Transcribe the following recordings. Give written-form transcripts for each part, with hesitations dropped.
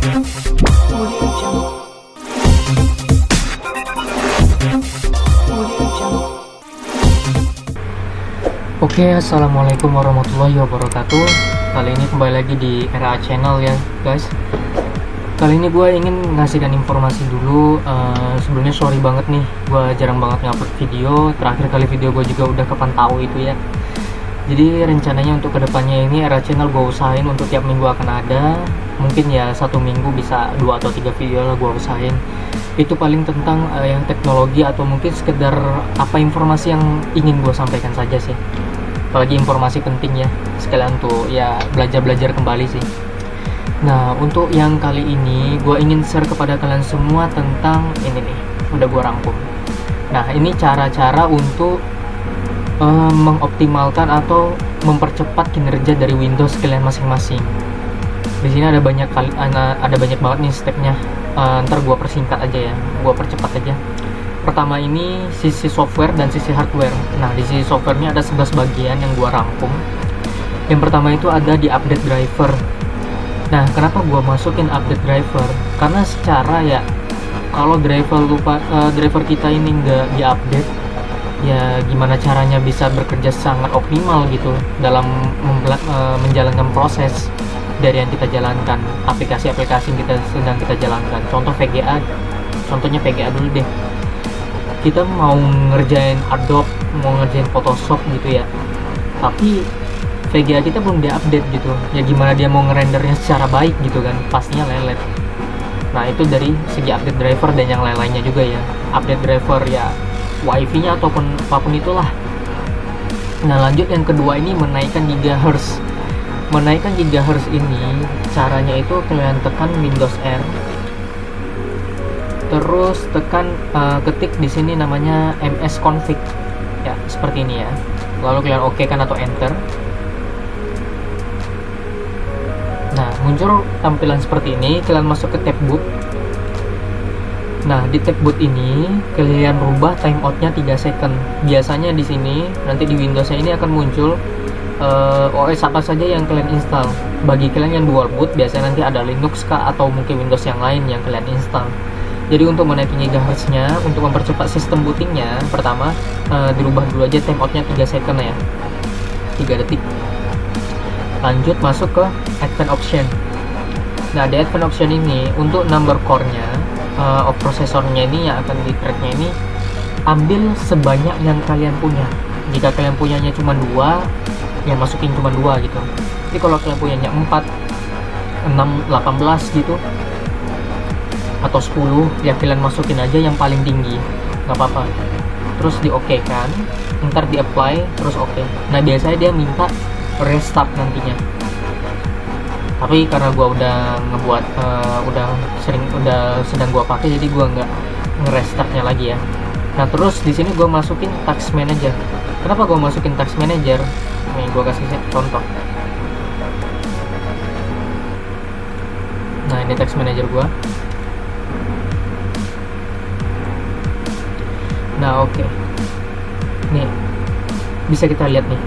Audio Jungle. Audio Jungle. Oke, assalamualaikum warahmatullahi wabarakatuh. Kali ini kembali lagi di RA Channel ya guys. Kali ini gue ingin ngasihkan informasi dulu. Sebelumnya sorry banget nih, gue jarang banget ngupload video. Terakhir kali video gue juga udah kepantau itu ya. Jadi rencananya untuk kedepannya ini RA Channel gue usahain untuk tiap minggu akan ada. Mungkin ya satu minggu bisa 2 atau 3 video lah gue usahain. Itu paling tentang yang teknologi atau mungkin sekedar apa informasi yang ingin gue sampaikan saja sih. Apalagi informasi penting ya, sekalian tuh ya belajar kembali sih. Nah, untuk yang kali ini gue ingin share kepada kalian semua tentang ini nih, udah gue rangkum. Nah, ini cara-cara untuk mengoptimalkan atau mempercepat kinerja dari Windows kalian masing-masing. Di sini ada banyak banget nih stepnya. Ntar gue persingkat aja ya, gue percepat aja. Pertama ini sisi software dan sisi hardware. Nah, di sisi softwarenya ada 11 bagian yang gue rangkum. Yang pertama itu ada di update driver. Nah, kenapa gue masukin update driver? Karena secara ya, kalau driver kita ini nggak diupdate, ya gimana caranya bisa bekerja sangat optimal gitu dalam menjalankan proses dari yang kita jalankan, aplikasi-aplikasi yang sedang kita jalankan. Contohnya VGA dulu deh. Kita mau ngerjain Adobe, mau ngerjain Photoshop gitu ya, tapi VGA kita belum diupdate gitu, ya gimana dia mau ngerendernya secara baik gitu kan, pastinya lelet. Nah, itu dari segi update driver dan yang lain-lainnya juga ya. Update driver ya wifi nya ataupun apapun itulah. Nah, lanjut yang kedua ini menaikkan gigahertz. Menaikkan gigahertz ini caranya itu kalian tekan Windows R, terus tekan ketik di sini namanya msconfig ya, seperti ini ya. Lalu kalian oke kan atau enter. Nah, muncul tampilan seperti ini. Kalian masuk ke tab boot. Nah, di tab boot ini kalian rubah timeoutnya 3 second. Biasanya di sini nanti di Windows ini akan muncul OS apa saja yang kalian install. Bagi kalian yang dual boot, biasanya nanti ada Linux kah atau mungkin Windows yang lain yang kalian install. Jadi untuk menaiki gigahertznya, untuk mempercepat sistem bootingnya, pertama dirubah dulu aja timeoutnya 3 second ya, 3 detik. Lanjut masuk ke advanced option. Nah, di advanced option ini untuk number core-nya, prosesornya ini yang akan di track-nya ini ambil sebanyak yang kalian punya. Jika kalian punyanya cuma 2, ya masukin cuma 2 gitu. Jadi kalau kalian punyanya 4, 6, 18 gitu atau 10, ya kalian masukin aja yang paling tinggi, nggak apa-apa. Terus di oke kan, ntar di apply, terus oke. Nah, biasanya dia minta restart nantinya, tapi karena gua udah ngebuat udah sedang gua pakai, jadi gua nggak ngerestartnya lagi ya. Nah, terus di sini gua masukin task manager. Kenapa gua masukin task manager? Nih, gua kasih contoh. Nah, ini task manager gua. Nah, oke. Nih, bisa kita lihat nih,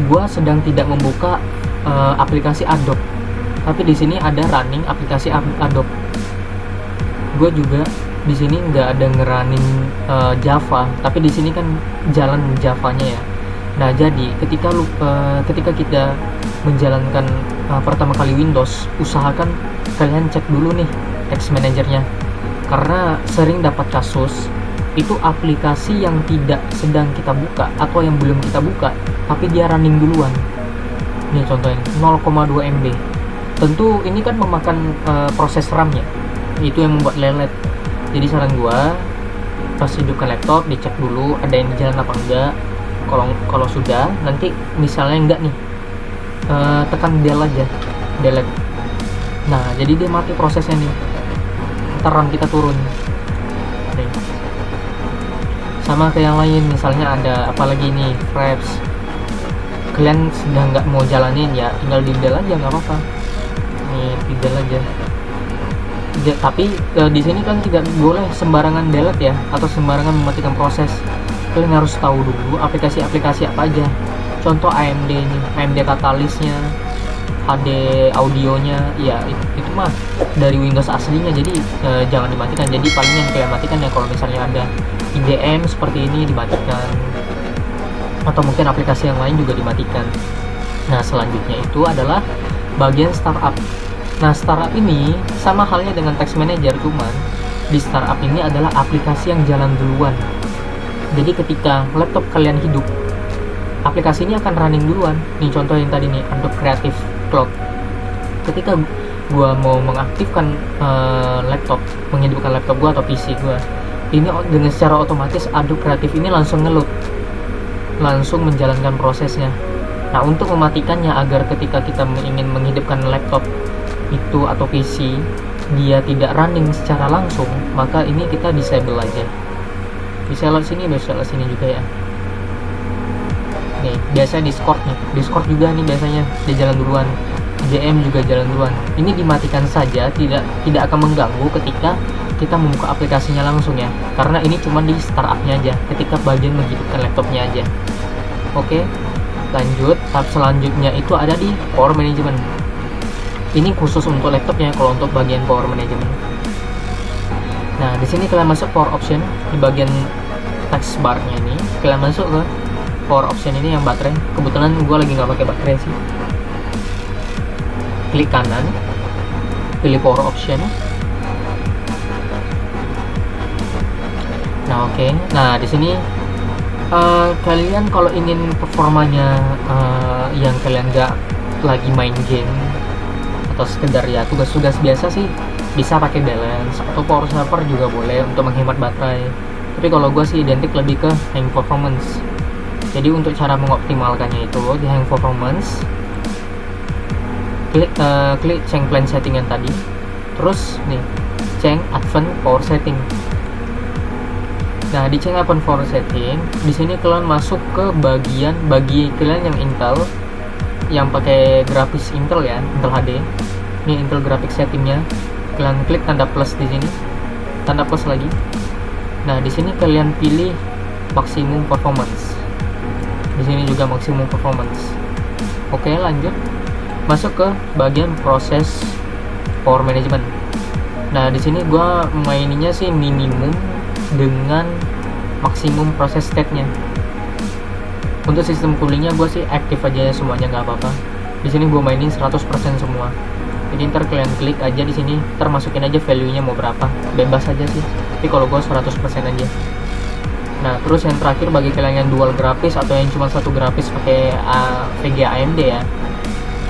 gua sedang tidak membuka aplikasi Adobe, tapi di sini ada running aplikasi Adobe. Gue juga di sini nggak ada ngerunning Java, tapi di sini kan jalan Javanya ya. Nah, jadi ketika kita menjalankan pertama kali Windows, usahakan kalian cek dulu nih task managernya, karena sering dapat kasus itu aplikasi yang tidak sedang kita buka atau yang belum kita buka, tapi dia running duluan. Nih contohnya 0,2 MB. Tentu ini kan memakan proses RAM-nya, itu yang membuat lelet. Jadi saran gua, pas hidupkan laptop dicek dulu ada yang jalan apa enggak. Kalau sudah, nanti misalnya enggak nih, tekan delete aja, delete. Nah, jadi dia mati prosesnya nih, ntar RAM kita turun. Nih. Sama kayak yang lain, misalnya ada apalagi nih, Fraps. Kalian sedang nggak mau jalanin ya, tinggal di delete aja, nggak apa-apa. Nih, di delete aja. Tapi di sini kan tidak boleh sembarangan delete ya, atau sembarangan mematikan proses. Kalian harus tahu dulu aplikasi-aplikasi apa aja. Contoh AMD ini, AMD Catalyst-nya, HD audionya, ya itu itu mah dari Windows aslinya, jadi jangan dimatikan. Jadi paling yang kalian matikan ya kalau misalnya ada IDM seperti ini dimatikan, atau mungkin aplikasi yang lain juga dimatikan. Nah selanjutnya itu adalah bagian startup. Nah startup ini sama halnya dengan Task Manager, cuman di startup ini adalah aplikasi yang jalan duluan. Jadi ketika laptop kalian hidup, aplikasi ini akan running duluan. Nih contoh yang tadi nih, Adobe Creative Cloud. Ketika gua mau mengaktifkan laptop, menghidupkan laptop gua atau PC gua, ini dengan secara otomatis Adobe Creative ini langsung ngeload, langsung menjalankan prosesnya. Nah untuk mematikannya agar ketika kita ingin menghidupkan laptop itu atau PC dia tidak running secara langsung, maka ini kita disable aja. Bisa lewat sini, bisa lewat sini juga ya. Nih biasa Discord nih, Discord juga nih biasanya dia jalan duluan, IDM juga jalan duluan. Ini dimatikan saja, tidak akan mengganggu ketika kita membuka aplikasinya langsung ya, karena ini cuma di startupnya aja, ketika bagian menghidupkan laptopnya aja. Oke, lanjut. Tahap selanjutnya itu ada di Power Management. Ini khusus untuk laptopnya, kalau untuk bagian Power Management. Nah di sini kalian masuk Power Option di bagian text bar-nya ini, kalian masuk ke Power Option ini yang baterai. Kebetulan gue lagi nggak pakai baterai sih. Klik kanan, pilih Power Option. Nah oke. Nah di sini kalian kalau ingin performanya yang kalian nggak lagi main game atau sekedar ya tugas-tugas biasa sih, bisa pakai balance atau power saver juga boleh untuk menghemat baterai. Tapi kalau gue sih identik lebih ke hang performance. Jadi untuk cara mengoptimalkannya itu di hang performance, klik change plan setting yang tadi, terus nih change advanced power setting. Nah di change advanced power setting, di sini kalian masuk ke bagian bagi kalian yang Intel, yang pakai grafis Intel ya, Intel HD. Ini Intel graphic settingnya, kalian klik tanda plus di sini, tanda plus lagi. Nah di sini kalian pilih maximum performance. Di sini juga maximum performance. Oke lanjut, masuk ke bagian proses power management. Nah di sini gua maininnya sih minimum dengan maksimum proses state-nya. Untuk sistem coolingnya gue sih aktif aja ya semuanya, nggak apa-apa. Di sini gue mainin 100% semua. Jadi ntar kalian klik aja di sini, ntar masukin aja value-nya mau berapa, bebas aja sih. Tapi kalau gue 100% aja. Nah terus yang terakhir bagi kalian yang dual grafis atau yang cuma satu grafis pakai VGA AMD ya,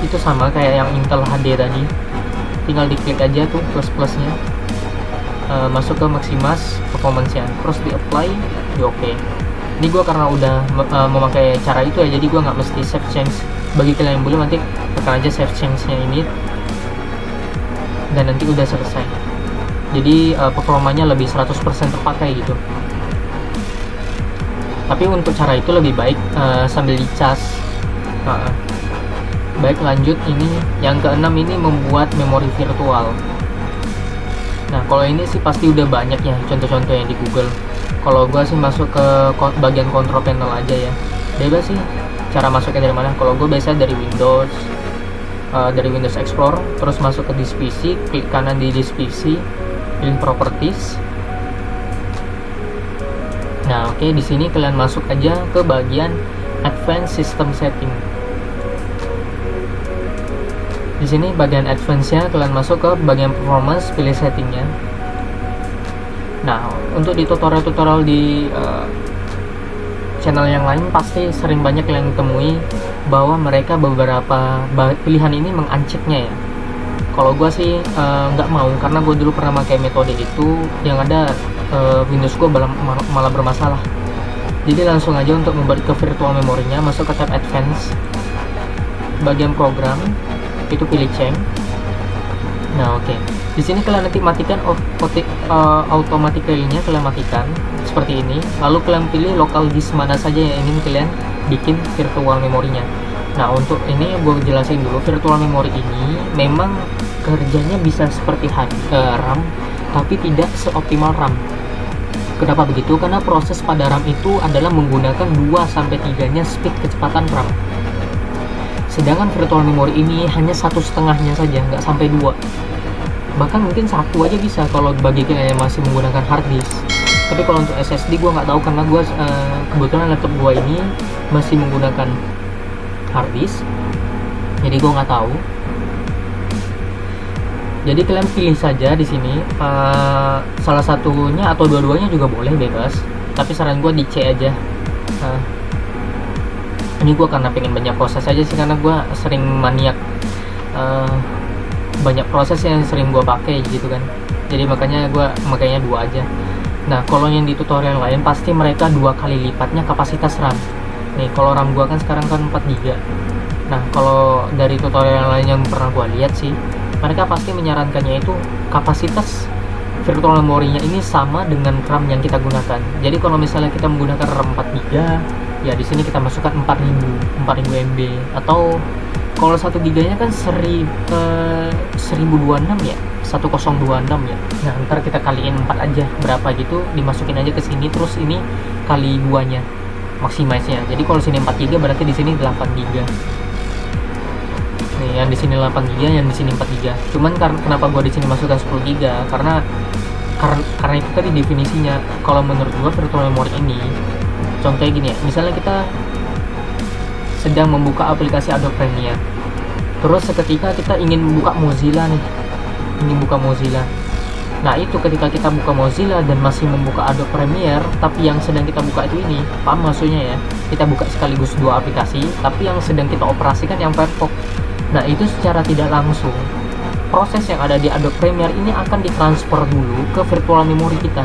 itu sama kayak yang Intel HD tadi. Tinggal diklik aja tuh plus-plusnya, masuk ke maximas performance-nya, terus di apply, di OK. Ini gue karena udah memakai cara itu ya, jadi gue nggak mesti save change. Bagi kalian yang belum, nanti tekan aja save change-nya ini dan nanti udah selesai. Jadi performanya lebih 100% terpakai gitu. Tapi untuk cara itu lebih baik sambil dicas. Baik lanjut, ini yang keenam ini membuat memori virtual. Nah kalau ini sih pasti udah banyak ya contoh-contoh yang di Google. Kalau gue sih masuk ke bagian control panel aja ya, bebas sih cara masuknya dari mana. Kalau gue biasa dari Windows, Explorer, terus masuk ke This PC, klik kanan di This PC, pilih Properties. Nah oke, di sini kalian masuk aja ke bagian Advanced System Setting. Di sini bagian advance-nya kalian masuk ke bagian performance, pilih settingnya. Nah untuk di tutorial-tutorial di channel yang lain pasti sering banyak yang temui bahwa mereka beberapa pilihan ini mengancitnya ya. Kalau gue sih nggak mau, karena gue dulu pernah pakai metode itu, yang ada Windows gue malah bermasalah. Jadi langsung aja untuk membuat ke virtual memorinya, masuk ke tab Advance, bagian program, itu pilih change. Nah oke, di sini kalian nanti matikan automatically-nya, kalian matikan seperti ini. Lalu kalian pilih local disk mana saja yang ingin kalian bikin virtual memorinya. Nah untuk ini gue jelasin dulu, virtual memory ini memang kerjanya bisa seperti RAM, tapi tidak seoptimal RAM. Kenapa begitu? Karena proses pada RAM itu adalah menggunakan 2-3-nya speed kecepatan RAM. Sedangkan virtual memory ini hanya 1/2-nya saja, nggak sampai 2. bahkan mungkin satu aja bisa kalau bagi kalian yang masih menggunakan hard disk. Tapi kalau untuk SSD gue nggak tahu, karena gue kebetulan laptop gue ini masih menggunakan hard disk, jadi gue nggak tahu. Jadi kalian pilih saja di sini, salah satunya atau dua-duanya juga boleh, bebas. Tapi saran gue di C aja. Ini gue karena pengen banyak proses aja sih, karena gue sering maniak banyak proses yang sering gue pakai gitu kan. Jadi makanya dua aja. Nah, kalau yang di tutorial lain pasti mereka 2 kali lipatnya kapasitas RAM. Nih, kalau RAM gua kan sekarang kan 4 GB. Nah, kalau dari tutorial lain yang pernah gua lihat sih, mereka pasti menyarankannya itu kapasitas virtual memorinya ini sama dengan RAM yang kita gunakan. Jadi kalau misalnya kita menggunakan RAM 4 GB, ya di sini kita masukkan 4000 MB, atau kalau 1 GB-nya kan 1026 ya. 1026 ya. Nah, ntar kita kaliin 4 aja berapa gitu, dimasukin aja ke sini, terus ini kali 2-nya maximize-nya. Jadi kalau sini 4 GB berarti di sini 8 GB. Nih, yang di sini 8 GB, yang di sini 4 GB. Cuman kenapa gua di sini masukkan 10 GB? Karena itu tadi definisinya. Kalau menurut gua virtual memory ini contohnya gini ya. Misalnya kita sedang membuka aplikasi Adobe Premiere. Terus seketika kita ingin membuka Mozilla nih. Ini buka Mozilla. Nah, itu ketika kita buka Mozilla dan masih membuka Adobe Premiere, tapi yang sedang kita buka itu ini, paham maksudnya ya? Kita buka sekaligus 2 aplikasi, tapi yang sedang kita operasikan yang Firefox. Nah, itu secara tidak langsung proses yang ada di Adobe Premiere ini akan ditransfer dulu ke virtual memory kita.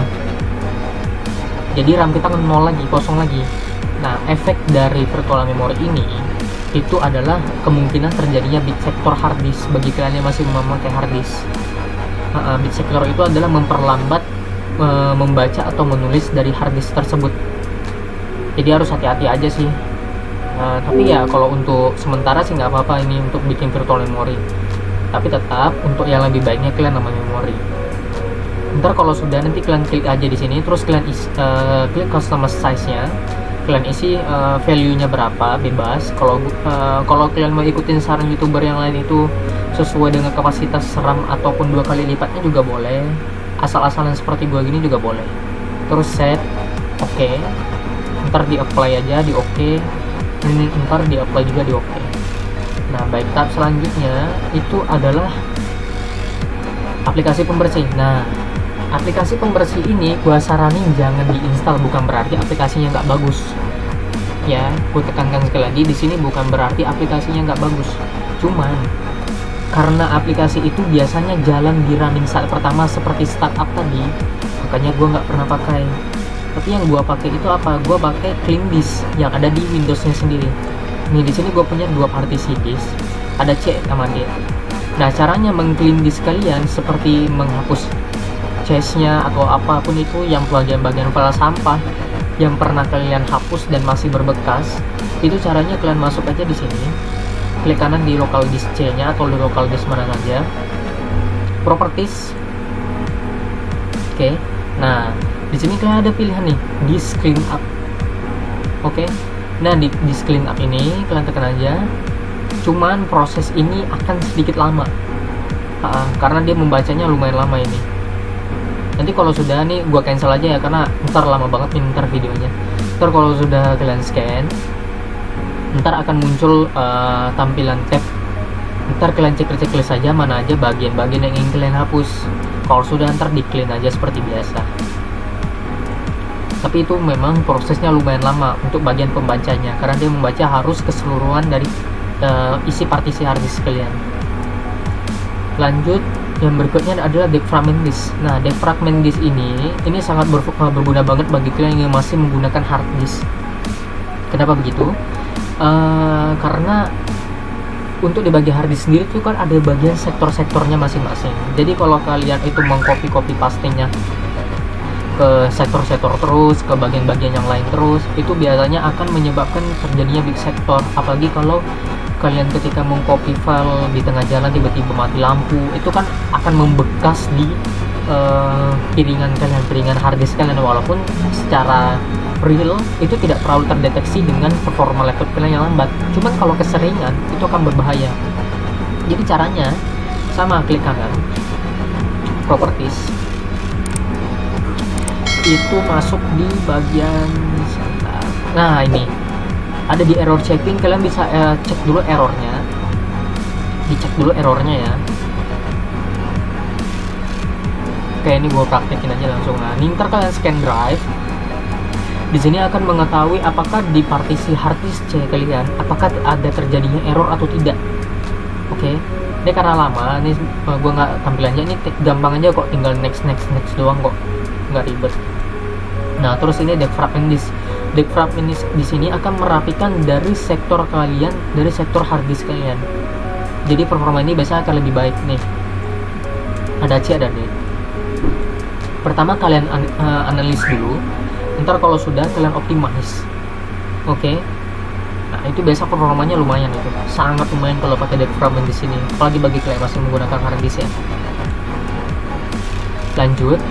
Jadi RAM kita kan 0 lagi, kosong lagi. Nah, efek dari virtual memory ini itu adalah kemungkinan terjadinya bit sector hard disk bagi kalian yang masih memakai hard disk. Bit sector itu adalah memperlambat membaca atau menulis dari hard disk tersebut. Jadi harus hati-hati aja sih. Tapi ya kalau untuk sementara sih nggak apa-apa ini untuk bikin virtual memory. Tapi tetap untuk yang lebih baiknya kalian nama memori. Ntar kalau sudah, nanti kalian klik aja di sini, terus kalian klik customer size-nya. Kalian isi value-nya berapa, bebas. Kalau kalian mau ikutin saran YouTuber yang lain itu sesuai dengan kapasitas RAM ataupun 2 kali lipatnya juga boleh. Asal-asalan seperti gua gini juga boleh. Terus set, oke. Ntar di apply aja, di oke. Ini ntar di apply juga, di oke. Nah, baik, tahap selanjutnya itu adalah aplikasi pembersih. Nah, aplikasi pembersih ini gua saranin jangan diinstal, bukan berarti aplikasinya nggak bagus. Ya, gua tekankan sekali lagi, di sini bukan berarti aplikasinya nggak bagus. Cuman karena aplikasi itu biasanya jalan di running saat pertama seperti startup tadi, makanya gua nggak pernah pakai. Tapi yang gua pakai itu apa? Gua pakai clean disk yang ada di Windows-nya sendiri. Nih, di sini gua punya 2 partisi disk, ada C sama D. Nah, caranya meng-clean disk kalian seperti menghapus cache-nya atau apapun itu yang bagian-bagian file sampah yang pernah kalian hapus dan masih berbekas. Itu caranya kalian masuk aja di sini, klik kanan di local disk C-nya atau di local disk mana aja, properties. Oke. Nah, di sini kalian ada pilihan nih, disk clean up. Oke. Nah, di disk clean up ini kalian tekan aja. Cuman proses ini akan sedikit lama. Karena dia membacanya lumayan lama ini. Nanti kalau sudah nih gua cancel aja ya, karena ntar lama banget nih ntar videonya. Ntar kalau sudah kalian scan, ntar akan muncul tampilan tab. Ntar kalian checklist saja mana aja bagian-bagian yang ingin kalian hapus. Kalau sudah, ntar di clean aja seperti biasa. Tapi itu memang prosesnya lumayan lama untuk bagian pembacanya, karena dia membaca harus keseluruhan dari isi partisi hard disk kalian. Lanjut, yang berikutnya adalah defragment disk. Nah, defragment disk ini sangat berguna banget bagi kalian yang masih menggunakan hard disk. Kenapa begitu? Karena untuk dibagi hard disk sendiri itu kan ada bagian sektor-sektornya masing-masing. Jadi kalau kalian itu mengcopy pastenya ke sektor-sektor terus, ke bagian-bagian yang lain terus, itu biasanya akan menyebabkan terjadinya big sector. Apalagi kalau kalian ketika mengcopy file di tengah jalan tiba-tiba mati lampu, itu kan akan membekas di piringan kalian, piringan hard disk kalian, walaupun secara real itu tidak terlalu terdeteksi dengan performa laptop kalian yang lambat. Cuman kalau keseringan itu akan berbahaya. Jadi caranya sama, klik kanan, properties, itu masuk di bagian sebentar. Nah, ini ada di error checking. Kalian bisa cek dulu errornya, dicek dulu errornya ya. Oke, ini gue praktekin aja langsung. Nah, ini ntar kalian scan drive. Di sini akan mengetahui apakah di partisi harddisk C kalian apakah ada terjadinya error atau tidak. Oke, ini karena lama, ini gue nggak tampilannya, ini gampang aja kok, tinggal next doang kok, nggak ribet. Nah, terus ini deckframe indice. Deckframe indice di sini akan merapikan dari sektor kalian, dari sektor harddisk kalian. Jadi performa ini biasanya akan lebih baik nih. Ada C, ada D. Pertama kalian analis dulu, ntar kalau sudah kalian optimize. Oke. Nah, itu biasa performanya lumayan, itu sangat lumayan kalau pakai deckframe di sini, apalagi bagi kalian masih menggunakan harddisk ya. Lanjut,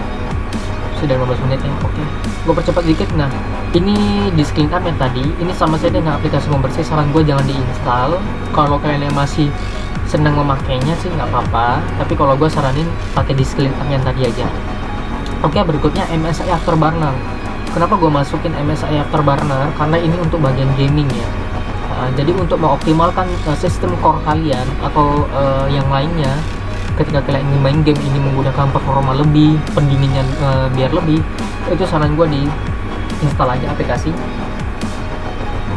sudah 15 menit ya. Oke, gue percepat dikit. Nah, ini di screen tab yang tadi, ini sama saja dengan aplikasi pembersih. Saran gue jangan diinstal. Kalau kalian yang masih senang memakainya sih nggak apa-apa, tapi kalau gue saranin pakai di screen tab yang tadi aja. Oke, berikutnya MSI Afterburner. Kenapa gue masukin MSI Afterburner? Karena ini untuk bagian gaming ya. Jadi untuk mengoptimalkan sistem core kalian atau yang lainnya, ketika kalian ingin main game ini menggunakan performa lebih, pendinginnya biar lebih, itu saran gue di install aja aplikasi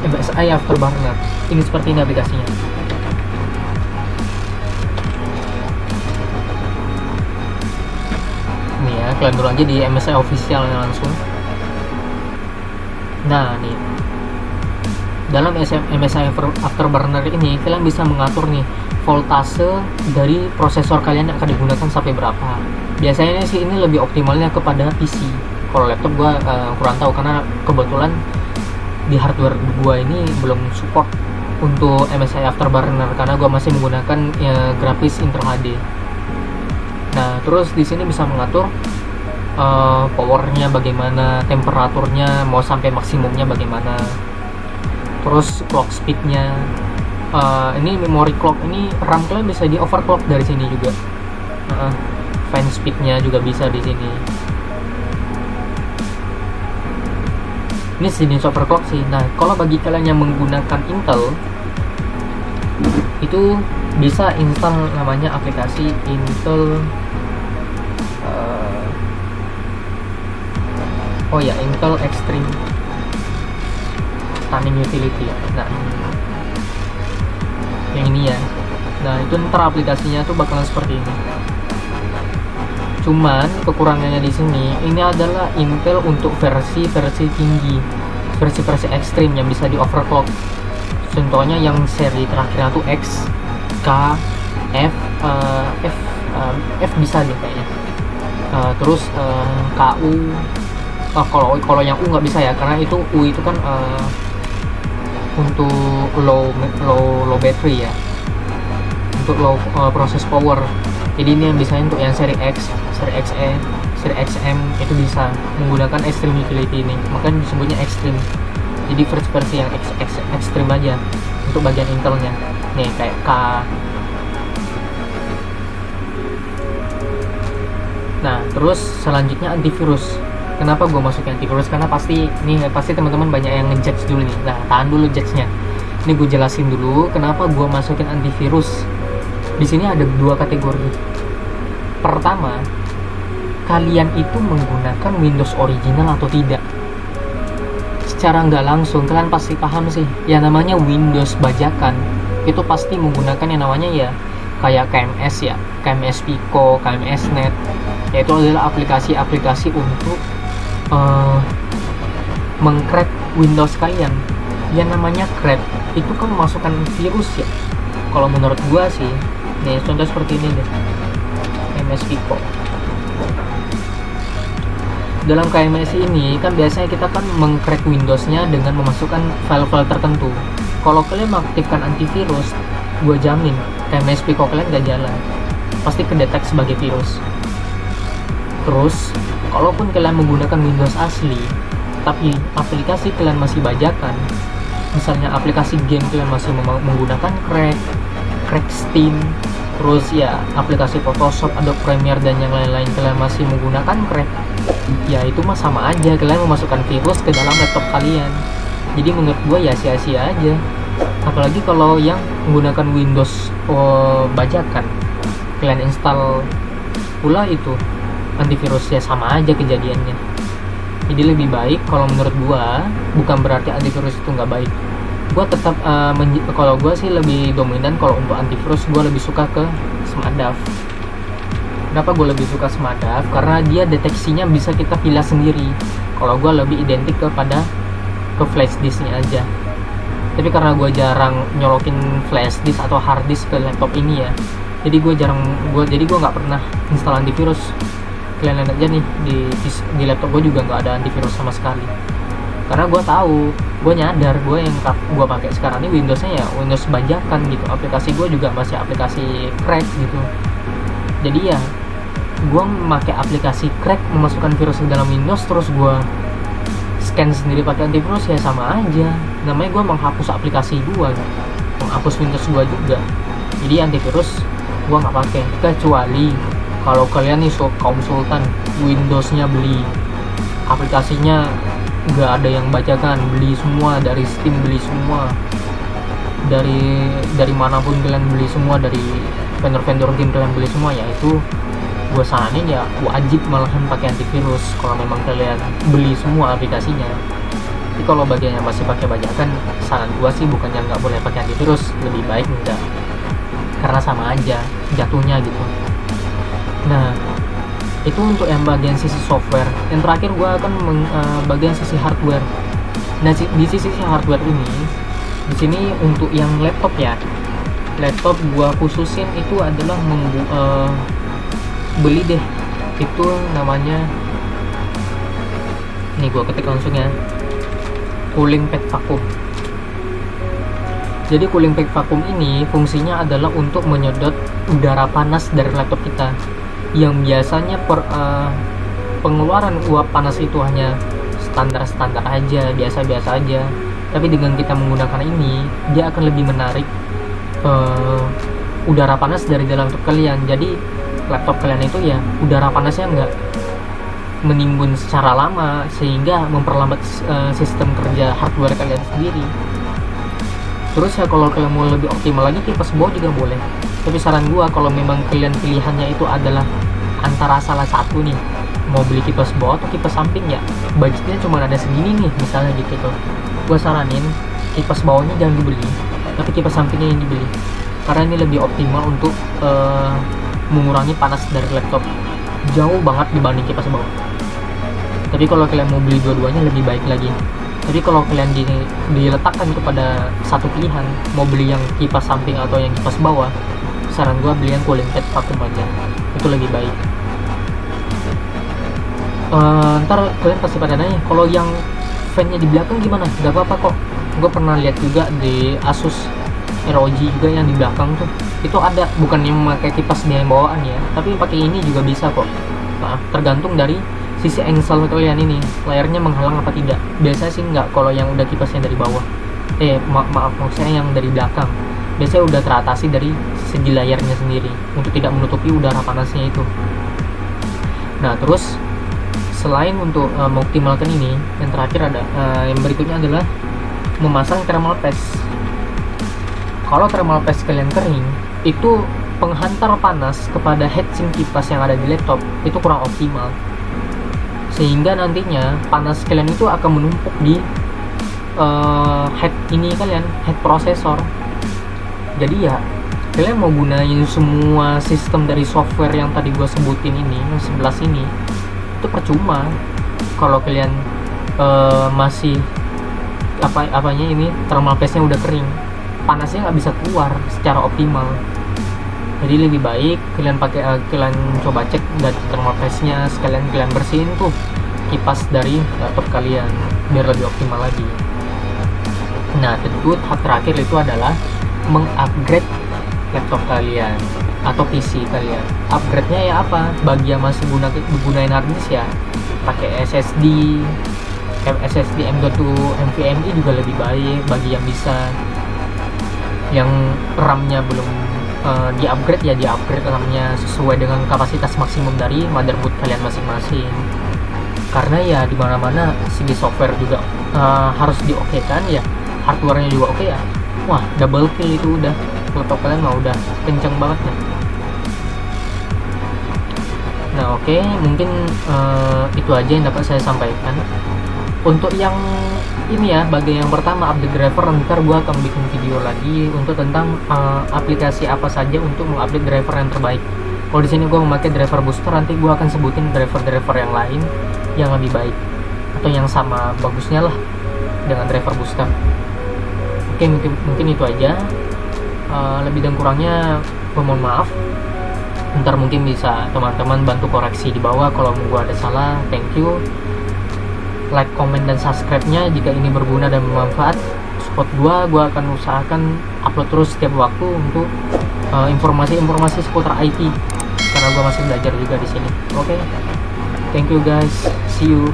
MSI Afterburner. Ini seperti ini aplikasinya. Ini ya, kalian turun aja di MSI official langsung. Nah, nih dalam MSI Afterburner ini kalian bisa mengatur nih voltase dari prosesor kalian yang akan digunakan sampai berapa. Biasanya sih ini lebih optimalnya kepada PC. Kalau laptop gua kurang tahu karena kebetulan di hardware gua ini belum support untuk MSI Afterburner karena gua masih menggunakan grafis Intel HD. Nah, terus di sini bisa mengatur powernya bagaimana, temperaturnya mau sampai maksimumnya bagaimana, terus clock speednya. Ini memory clock, ini RAM kalian bisa di overclock dari sini juga. Fan speednya juga bisa di sini. Ini jenis overclock sih. Nah, kalau bagi kalian yang menggunakan Intel, itu bisa install namanya aplikasi Intel Intel Extreme Tuning Utility. Nah, yang ini ya. Nah, itu ntar aplikasinya tuh bakalan seperti ini. Cuman kekurangannya di sini, ini adalah Intel untuk versi tinggi, versi ekstrim yang bisa di overclock. Contohnya yang seri terakhirnya tuh X, K, F bisa deh kayaknya. Terus KU. Kalau yang U nggak bisa ya, karena itu U itu kan untuk low battery ya, untuk low process power. Jadi ini yang bisa untuk yang seri X, seri XE, seri XM itu bisa menggunakan extreme utility ini, makanya disebutnya extreme. Jadi versi yang extreme aja untuk bagian Intelnya. Nih kayak K. Nah, terus selanjutnya antivirus. Kenapa gue masukin antivirus? Karena pasti teman-teman banyak yang ngejudge dulu nih. Nah, tahan dulu judge-nya. Ini gue jelasin dulu kenapa gue masukin antivirus. Di sini ada dua kategori. Pertama, kalian itu menggunakan Windows original atau tidak. Secara nggak langsung kalian pasti paham sih, yang namanya Windows bajakan itu pasti menggunakan yang namanya ya kayak KMS ya, KMS Pico, KMS Net. Yaitu adalah aplikasi-aplikasi untuk mengcrack Windows kalian. Yang namanya crack itu kan memasukkan virus ya. Kalau menurut gua sih, nih contoh seperti ini deh, KMS Pico. Dalam KMS ini kan biasanya kita kan mengcrack Windowsnya dengan memasukkan file-file tertentu. Kalau kalian mengaktifkan antivirus, gua jamin KMS Pico kalian gak jalan, pasti kedetek sebagai virus. Terus, kalaupun kalian menggunakan Windows asli, tapi aplikasi kalian masih bajakan, misalnya aplikasi game kalian masih menggunakan crack Steam, terus ya aplikasi Photoshop, Adobe Premiere dan yang lain-lain kalian masih menggunakan crack, ya itu mah sama aja kalian memasukkan virus ke dalam laptop kalian. Jadi menurut gua ya sia-sia aja. Apalagi kalau yang menggunakan Windows bajakan, kalian install pula itu antivirus, ya sama aja kejadiannya. Jadi lebih baik kalau menurut gua, bukan berarti antivirus itu nggak baik. Gua tetap kalau gua sih lebih dominan kalau untuk antivirus gua lebih suka ke Smartdav. Kenapa gua lebih suka Smartdav? Karena dia deteksinya bisa kita pilih sendiri. Kalau gua lebih identik kepada ke flash disknya aja. Tapi karena gua jarang nyolokin flash disk atau hard disk ke laptop ini ya, jadi gua nggak pernah install antivirus. Kalian lihat aja nih di laptop gue juga nggak ada antivirus sama sekali, karena gue nyadar gue yang gue pakai sekarang ini Windowsnya ya Windows bajakan gitu. Aplikasi gue juga masih aplikasi crack gitu. Jadi ya gue memakai aplikasi crack, memasukkan virus ke dalam Windows, terus gue scan sendiri pakai antivirus, ya sama aja. Namanya gue menghapus aplikasi gue, menghapus Windows gue juga. Jadi antivirus gue nggak pakai, kecuali kalau kalian nih kaum sultan, Windowsnya beli, aplikasinya nggak ada yang bajakan, beli semua dari Steam, beli semua dari manapun kalian beli semua, dari vendor-vendor game kalian beli semua, ya itu gue saranin ya wajib malahan pakai antivirus kalau memang kalian beli semua aplikasinya. Tapi kalau bagian yang masih pakai bajakan, saran gue sih bukannya nggak boleh pakai antivirus, lebih baik enggak, karena sama aja jatuhnya gitu. Nah, itu untuk yang bagian sisi software. Yang terakhir gue akan bagian sisi hardware. Nah, di sisi hardware ini, di sini untuk yang laptop ya, laptop gue khususin itu adalah beli deh, itu namanya, nih gue ketik langsung ya, cooling pad vacuum. Jadi cooling pad vacuum ini fungsinya adalah untuk menyedot udara panas dari laptop kita, yang biasanya pengeluaran uap panas itu hanya standar-standar aja, biasa-biasa aja. Tapi dengan kita menggunakan ini, dia akan lebih menarik udara panas dari dalam laptop kalian. Jadi laptop kalian itu ya udara panasnya nggak menimbun secara lama, sehingga memperlambat sistem kerja hardware kalian sendiri. Terus ya kalau kalian mau lebih optimal lagi, kipas bawah juga boleh. Tapi saran gua, kalau memang kalian pilihannya itu adalah antara salah satu nih, mau beli kipas bawah atau kipas samping, ya budgetnya cuma ada segini nih misalnya gitu tuh, gua saranin kipas bawahnya jangan dibeli, tapi kipas sampingnya yang dibeli, karena ini lebih optimal untuk mengurangi panas dari laptop jauh banget dibanding kipas bawah. Tapi kalau kalian mau beli dua-duanya lebih baik lagi. Jadi kalau kalian diletakkan kepada satu pilihan, mau beli yang kipas samping atau yang kipas bawah, saran gue beli yang cooling pad vacuum aja, itu lebih baik. Ntar kalian pasti pada nanya, kalau yang fan-nya di belakang gimana? Gak apa-apa kok. Gue pernah lihat juga di Asus ROG juga yang di belakang tuh, itu ada, bukan yang memakai kipas yang bawaan ya, tapi pakai ini juga bisa kok. Nah, tergantung dari sisi engsel kalian ini, layarnya menghalang apa tidak. Biasanya sih enggak kalau yang udah kipasnya dari bawah. Maaf maksudnya yang dari belakang. Biasanya udah teratasi dari segi layarnya sendiri untuk tidak menutupi udara panasnya itu. Nah, terus selain untuk mengoptimalkan ini, yang terakhir ada yang berikutnya adalah memasang thermal paste. Kalau thermal paste kalian kering, itu penghantar panas kepada heatsink kipas yang ada di laptop itu kurang optimal, sehingga nantinya panas kalian itu akan menumpuk di head ini kalian, head processor. Jadi ya kalian mau gunain semua sistem dari software yang tadi gue sebutin ini, yang 11 ini, itu percuma kalau kalian masih apanya ini thermal paste-nya udah kering, panasnya nggak bisa keluar secara optimal. Jadi lebih baik kalian kalian coba cek dari thermal paste-nya, sekalian kalian bersihin tuh kipas dari laptop kalian biar lebih optimal lagi. Nah, tentu tahap terakhir itu adalah mengupgrade laptop kalian atau PC kalian. Upgrade-nya ya apa? Bagi yang masih gunain hard disk ya pakai SSD M.2 NVMe juga lebih baik. Bagi yang bisa, yang RAM-nya belum di upgrade ya, di upgrade RAM-nya sesuai dengan kapasitas maksimum dari motherboard kalian masing-masing. Karena ya dimana-mana segi software juga harus diokekan ya, hardware-nya juga oke ya. Wah, double kill itu udah, laptop kalian mah udah kenceng banget ya. Nah oke, mungkin itu aja yang dapat saya sampaikan. Untuk yang ini ya, bagian yang pertama update driver, ntar gua akan bikin video lagi untuk tentang aplikasi apa saja untuk mengupdate driver yang terbaik. Kalau di sini gua memakai driver booster, nanti gua akan sebutin driver-driver yang lain yang lebih baik atau yang sama bagusnya lah dengan driver booster. Oke, mungkin itu aja. Lebih dan kurangnya gua mohon maaf. Ntar mungkin bisa teman-teman bantu koreksi di bawah kalau gua ada salah. Thank you. Like, comment, dan subscribe-nya jika ini berguna dan bermanfaat. Support gua akan usahakan upload terus setiap waktu untuk informasi-informasi seputar IT, karena gua masih belajar juga di sini. Oke. Thank you guys. See you.